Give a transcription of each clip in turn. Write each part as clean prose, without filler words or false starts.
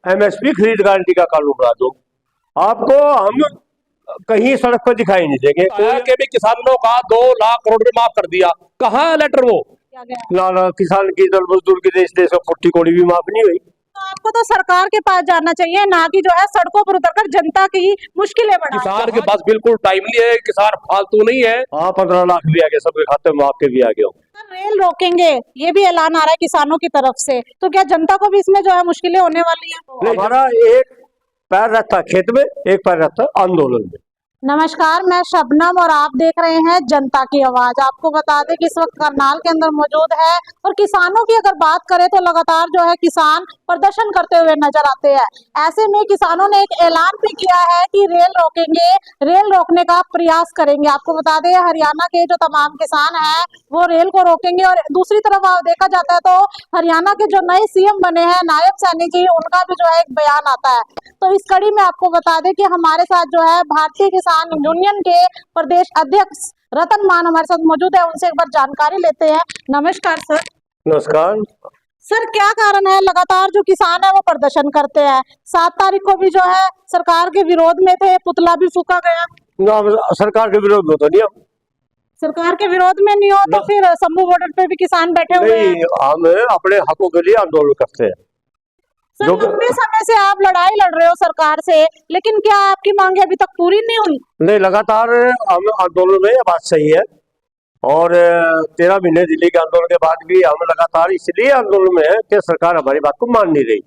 MSP खरीद guarantee का कानून बना दो। आपको हम कहीं सड़क पर दिखाई नहीं देंगे। के भी किसानों का 2 लाख करोड़ रुपए माफ कर दिया, कहाँ है लेटर वो? ना ना, किसान की दर मजदूर की देश देश में 40 करोड़ भी माफ नहीं हुई। तो आपको तो सरकार के पास जाना चाहिए, ना कि जो है सड़कों पर उतरकर जनता की मुश्किलें बढ़ाएं। किसान के पास बिल्कुल टाइमली है, किसान फालतू नहीं है। हाँ, 15 लाख भी आ गए, सबके खाते में आपके भी आ गए। रेल रोकेंगे, ये भी ऐलान आ रहा है किसानों की तरफ से, तो क्या जनता को भी इसमें जो है मुश्किलें होने वाली है? हमारा एक पैर रहता है खेत में, एक पैर रहता है आंदोलन में। नमस्कार, मैं शबनम और आप देख रहे हैं जनता की आवाज। आपको बता दें कि इस वक्त करनाल के अंदर मौजूद है और किसानों की अगर बात करें तो लगातार जो है किसान प्रदर्शन करते हुए नजर आते हैं। ऐसे में किसानों ने एक ऐलान भी किया है कि रेल रोकेंगे, रेल रोकने का प्रयास करेंगे। आपको बता दें हरियाणा के जो तमाम किसान हैं वो रेल को रोकेंगे। और दूसरी तरफ देखा जाता है तो हरियाणा के जो नए सीएम बने हैं नायब सैनी जी, उनका भी जो है एक बयान आता है। तो इस कड़ी में आपको बता दें कि हमारे साथ जो है भारतीय किसान यूनियन के प्रदेश अध्यक्ष रतन मान हमारे साथ मौजूद है, उनसे एक बार जानकारी लेते हैं। नमस्कार सर। नमस्कार सर, क्या कारण है लगातार जो किसान है वो प्रदर्शन करते हैं? 7 तारीख को भी जो है सरकार के विरोध में थे, पुतला भी फूका गया। ना, सरकार के विरोध में तो नहीं हम। सरकार के विरोध में नहीं हो तो फिर शंभू बॉर्डर पे भी किसान बैठे हुए हैं। नहीं, हम अपने हकों के लिए आंदोलन करते हैं। सर, लंबे समय से आप लड़ाई लड़ रहे हो सरकार से, लेकिन क्या आपकी मांगे अभी तक पूरी नहीं हुई? नहीं, लगातार हम आंदोलन में, ये बात सही है। और 13 महीने दिल्ली के आंदोलन के बाद भी हम लगातार इसलिए आंदोलन में है कि सरकार हमारी बात को मान नहीं रही।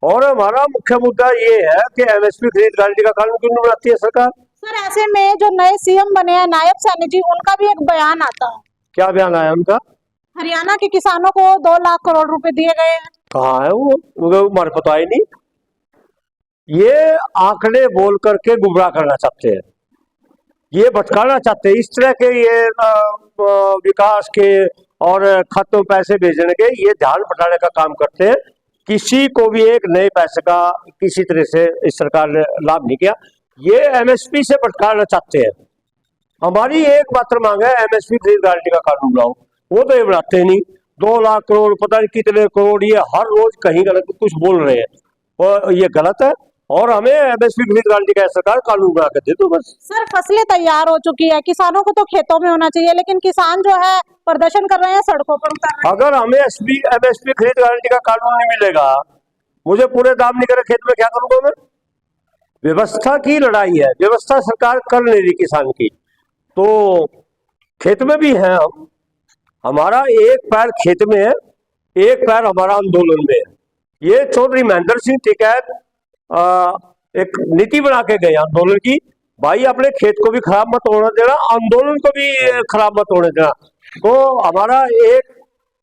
और हमारा मुख्य मुद्दा ये है कि एमएसपी खरीद गारंटी का कानून क्यों नहीं बनाती है सरकार। सर, ऐसे में जो नए सीएम बने हैं नायब सैनी जी, उनका भी एक बयान आता है। क्या बयान आया उनका? हरियाणा के किसानों को 2 लाख करोड़ रुपए दिए गए हैं। कहाँ है वो हमारे पता ही नहीं। ये आंकड़े बोल करके गुमराह करना चाहते हैं, ये भटकाना चाहते हैं। इस तरह के ये विकास के और खातों में पैसे भेजने के ये ध्यान भटकाने का काम करते हैं। किसी को भी एक नए पैसे का किसी तरह से इस सरकार ने लाभ नहीं किया। ये एमएसपी से भटकाना चाहते हैं। हमारी एक मात्र मांग है, एमएसपी खरीद गारंटी का कानून लाओ। वो तो ये बनाते नहीं। 2 लाख करोड़, पता नहीं कितने करोड़, ये हर रोज कहीं गलत कुछ बोल रहे हैं और ये गलत है। और हमें एमएसपी खरीद गारंटी का सरकार कानून बना कर दे दो बस। सर, फसलें तैयार हो चुकी है, किसानों को तो खेतों में होना चाहिए, लेकिन किसान जो है प्रदर्शन कर रहे हैं, सड़कों पर उतर रहे हैं। अगर हमें एमएसपी खरीद गारंटी का कानून नहीं मिलेगा, मुझे पूरे दाम नहीं करे खेत में, क्या करूंगा मैं? व्यवस्था की लड़ाई है, व्यवस्था सरकार कर नहीं रही किसान की। तो खेत में भी है हम, हमारा एक पैर खेत में है, एक पैर हमारा आंदोलन में है। ये चौधरी महेंद्र सिंह टिकैत एक नीति बना के गए आंदोलन की, भाई अपने खेत को भी खराब मत होने देना, आंदोलन को भी खराब मत होने देना। तो हमारा एक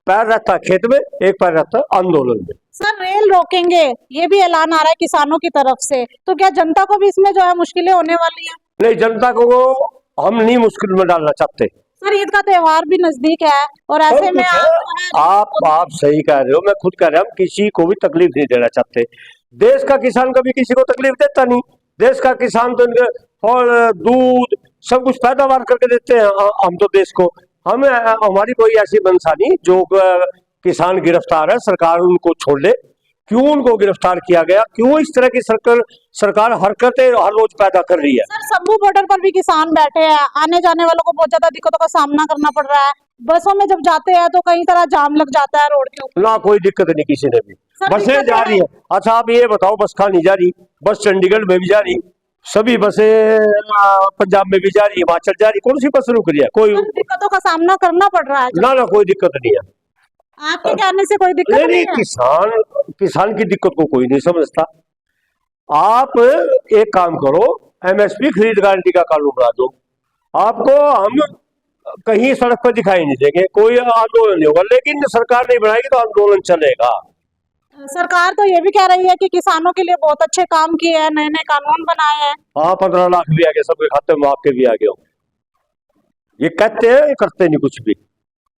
पैर रहता है खेत में, एक पैर रहता है आंदोलन में। सर, रेल रोकेंगे, ये भी ऐलान आ रहा है किसानों की तरफ से, तो क्या जनता को भी इसमें जो है मुश्किलें होने वाली है? नहीं, जनता को हम नहीं मुश्किल में डालना चाहते। सर, ईद का त्योहार भी नजदीक है और ऐसे में आप सही कह रहे हो, मैं खुद कह रहा हूँ, किसी को भी तकलीफ नहीं देना चाहते। देश का किसान कभी किसी को तकलीफ देता नहीं। देश का किसान तो इनके फल, दूध सब कुछ पैदावार करके देते हैं हम तो देश को। हमारी कोई ऐसी मंशा नहीं। जो किसान गिरफ्तार है, सरकार उनको छोड़ ले। क्यों उनको गिरफ्तार किया गया? क्यों इस तरह की सरकार हरकतें हर रोज पैदा कर रही है? सर, शंभू बॉर्डर पर भी किसान बैठे हैं, आने जाने वालों को बहुत ज्यादा दिक्कतों का सामना करना पड़ रहा है। बसों में जब जाते हैं तो कई तरह जाम लग जाता है रोड के ऊपर। ना, कोई दिक्कत नहीं किसी ने भी। बसें जा रही है। अच्छा, आप ये बताओ, बस कहाँ नहीं जा रही? बस चंडीगढ़ में भी जा रही, सभी बसें पंजाब में भी जा रही, हिमाचल जा रही। कौन सी बस रुक रही है? कोई दिक्कतों का सामना करना पड़ रहा है। ना, कोई दिक्कत नहीं है। आपके कहने से कोई दिक्कत नहीं है? किसान की दिक्कत को कोई नहीं समझता। आप एक काम करो, एमएसपी खरीद गारंटी का कानून बना दो। आपको हम कहीं सड़क पर दिखाई नहीं देंगे, कोई आंदोलन नहीं होगा। लेकिन सरकार नहीं बनाएगी तो आंदोलन चलेगा। सरकार तो ये भी कह रही है कि किसानों के लिए बहुत अच्छे काम किए हैं, नए नए कानून बनाए हैं। हाँ, 15 लाख भी आ गए, सबके खाते में आपके भी आ गए। ये कहते हैं, ये करते नहीं कुछ भी।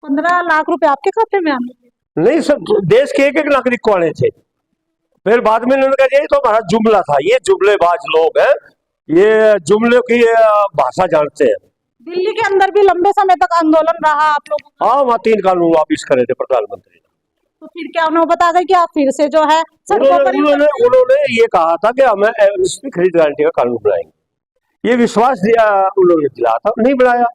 15 लाख रुपए आपके खाते में आने? नहीं, सब देश के एक नागरिक को आने थे। फिर बाद में इन्होंने कहा, ये तो हमारा जुमला था। ये जुमलेबाज लोग हैं, ये जुमले की भाषा जानते हैं। दिल्ली के अंदर भी लंबे समय तक आंदोलन रहा आप लोगों का। हाँ, वहाँ 3 कानून वापिस करे थे प्रधानमंत्री ने। तो फिर क्या उन्होंने बता गए कि आप फिर से जो है सड़कों पर ही उन्होंने ये कहा था कि हमें एमएसपी खरीद गारंटी का कानून बनाएंगे, ये विश्वास दिया, उन्होंने दिया था, नहीं बनाया।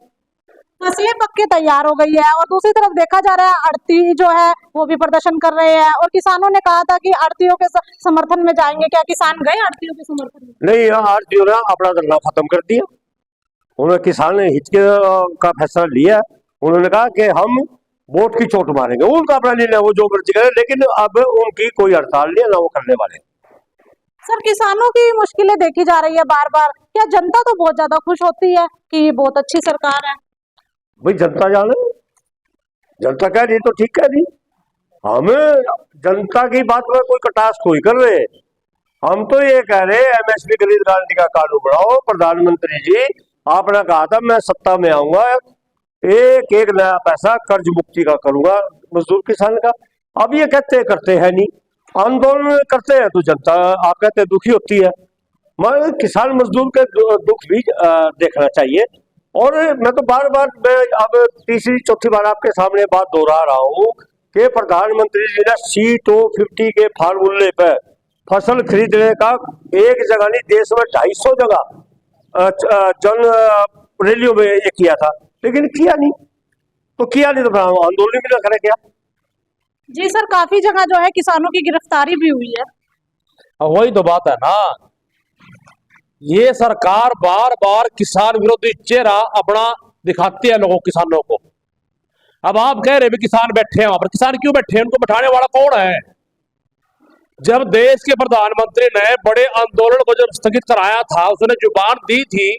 फसलें पक के तैयार हो गई है और दूसरी तरफ देखा जा रहा है आड़ती जो है वो भी प्रदर्शन कर रहे हैं और किसानों ने कहा था कि आड़तियों के समर्थन में जाएंगे। क्या किसान गए आड़तियों के समर्थन में? नहीं, आरटीओ ने अपना धरना खत्म कर दिया। उन्होंने किसान हित का फैसला लिया। उन्होंने कहा कि हम वोट की चोट मारेंगे, उनका अपना निर्णय, वो जो मर्जी करे, लेकिन अब उनकी कोई हड़ताल नहीं है, ना वो करने वाले। सर, किसानों की मुश्किलें देखी जा रही है बार बार, क्या जनता तो बहुत ज्यादा खुश होती है कि ये बहुत अच्छी सरकार है? भाई जनता जाने, जनता कह रही तो ठीक कह रही। हमें जनता की बात में कोई कटाक्ष कोई कर रहे, हम तो ये कह रहे एमएसपी खरीद गारंटी का कानून बनाओ। प्रधानमंत्री जी आपने कहा था मैं सत्ता में आऊंगा, एक एक नया पैसा कर्ज मुक्ति का करूंगा मजदूर किसान का। अब ये कहते करते हैं नहीं, आंदोलन करते हैं तो जनता आप कहते दुखी होती है। मगर किसान मजदूर के दुख भी देखना चाहिए। और मैं तो बार बार, मैं अब तीसरी चौथी बार आपके सामने बात दोहरा रहा हूँ कि प्रधानमंत्री जी ने C250 के फार्मूले पर फसल खरीदने का एक जगह नहीं, देश में 250 जगह जन रैलियों में ये किया था, लेकिन किया नहीं। तो किया नहीं तो आंदोलन भी ना करे क्या? जी सर, काफी जगह जो है किसानों की गिरफ्तारी भी हुई है। अब वही तो बात है ना, ये सरकार बार बार किसान विरोधी चेहरा अपना दिखाती है लोगों, किसानों को। अब आप कह रहे भी किसान बैठे हैं वहां पर, किसान क्यों बैठे हैं? उनको बैठाने वाला कौन है? जब देश के प्रधानमंत्री ने बड़े आंदोलन को जब स्थगित कराया था, उसने जुबान दी थी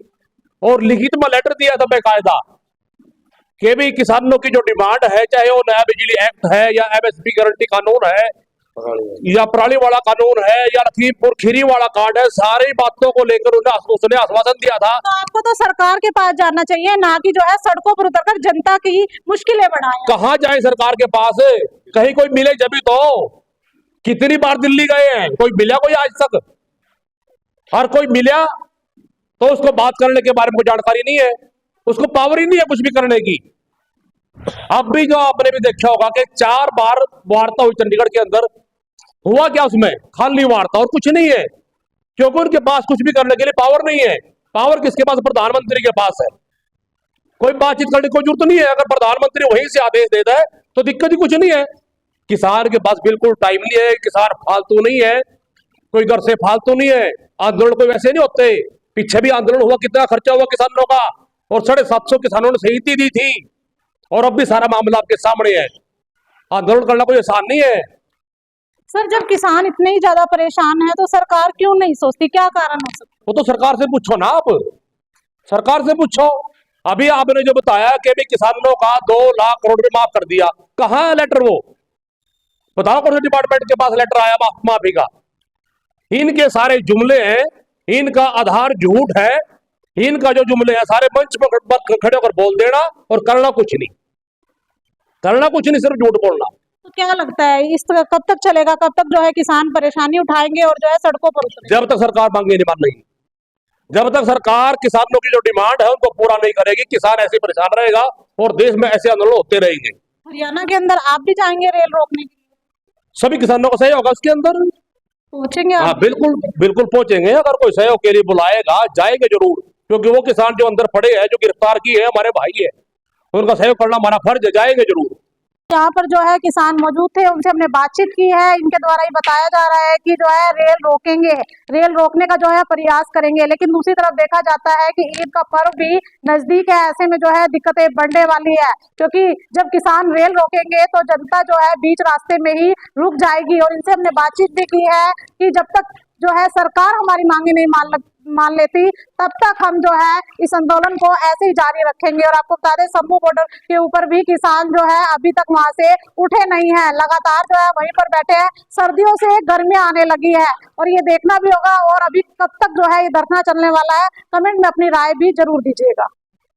और लिखित में लेटर दिया था बेकायदा कि भी किसानों की जो डिमांड है, चाहे वो नया बिजली एक्ट है या एमएसपी गारंटी कानून है या पराली वाला कानून है या लखीमपुर खीरी वाला कार्ड है, सारी बातों को लेकर उसने आश्वासन दिया था। तो आपको तो सरकार के पास जाना चाहिए, ना कि जो है सड़कों पर उतरकर जनता की मुश्किलें बढ़ाएं। कहाँ जाए सरकार के पास? कहीं कोई मिले जब तो। कितनी बार दिल्ली गए हैं, कोई मिला कोई आज तक? हर कोई मिला तो उसको बात करने के बारे में कोई जानकारी नहीं है, उसको पावर ही नहीं है कुछ भी करने की। अब भी जो आपने भी देखा होगा कि 4 बार वार्ता हुई चंडीगढ़ के अंदर, हुआ क्या उसमें? खाली वार्ता और कुछ नहीं है, क्योंकि उनके पास कुछ भी करने के लिए पावर नहीं है। पावर किसके पास? प्रधानमंत्री के पास है। कोई बातचीत करने की कोई जरूरत नहीं है, अगर प्रधानमंत्री वहीं से आदेश देता है तो दिक्कत ही कुछ नहीं है। किसान के पास बिल्कुल टाइम नहीं है, किसान फालतू नहीं है, कोई घर से फालतू नहीं है। आंदोलन कोई वैसे नहीं होते, पीछे भी आंदोलन हुआ, कितना खर्चा हुआ किसानों का, और 750 किसानों ने शहीदी दी थी, और अब भी सारा मामला आपके सामने है। आंदोलन करना कोई आसान नहीं है। सर, जब किसान इतने ही ज्यादा परेशान है तो सरकार क्यों नहीं सोचती? क्या कारण हो सकता है? वो तो सरकार से पूछो ना, आप सरकार से पूछो। अभी आपने जो बताया कि भी किसानों का 2 लाख करोड़ रुपए माफ कर दिया, कहाँ है लेटर? वो बताओ, कौन से डिपार्टमेंट के पास लेटर आया माफी का? इनके सारे जुमले हैं, इनका आधार झूठ है, इनका जो जुमले हैं सारे मंच पर खड़े होकर बोल देना और करना कुछ नहीं, करना कुछ नहीं, सिर्फ झूठ बोलना। तो क्या लगता है इस कब तक चलेगा? कब तक जो है किसान परेशानी उठाएंगे और जो है सड़कों पर उतरेंगे? जब तक सरकार मांगे नहीं मानेगी, जब तक सरकार किसानों की जो डिमांड है उनको पूरा नहीं करेगी, किसान ऐसे परेशान रहेगा और देश में ऐसे आंदोलन होते रहेंगे। हरियाणा के अंदर आप भी जाएंगे रेल रोकने के लिए? सभी किसानों का सहयोग होगा उसके अंदर। पहुंचेंगे हाँ, आप? बिल्कुल बिल्कुल पहुंचेंगे। अगर कोई सहयोग के लिए बुलाएगा जाएंगे जरूर, क्योंकि वो किसान जो अंदर पड़े हैं, जो गिरफ्तार किए हैं, हमारे भाई है, उनका सहयोग करना हमारा फर्ज है, जाएंगे जरूर। यहाँ पर जो है किसान मौजूद थे, उनसे हमने बातचीत की है। इनके द्वारा ही बताया जा रहा है कि जो है रेल रोकेंगे, रेल रोकने का जो है प्रयास करेंगे। लेकिन दूसरी तरफ देखा जाता है कि ईद का पर्व भी नजदीक है, ऐसे में जो है दिक्कतें बढ़ने वाली है, क्योंकि जब किसान रेल रोकेंगे तो जनता जो है बीच रास्ते में ही रुक जाएगी। और इनसे हमने बातचीत भी की है कि जब तक जो है सरकार हमारी मांगे नहीं मान लेती, तब तक हम जो है इस आंदोलन को ऐसे ही जारी रखेंगे। और आपको बता दें, शंभू बॉर्डर के ऊपर भी किसान जो है अभी तक वहां से उठे नहीं है, लगातार जो है वहीं पर बैठे हैं। सर्दियों से गर्मियां आने लगी है और ये देखना भी होगा और अभी कब तक जो है ये धरना चलने वाला है। कमेंट में अपनी राय भी जरूर दीजिएगा।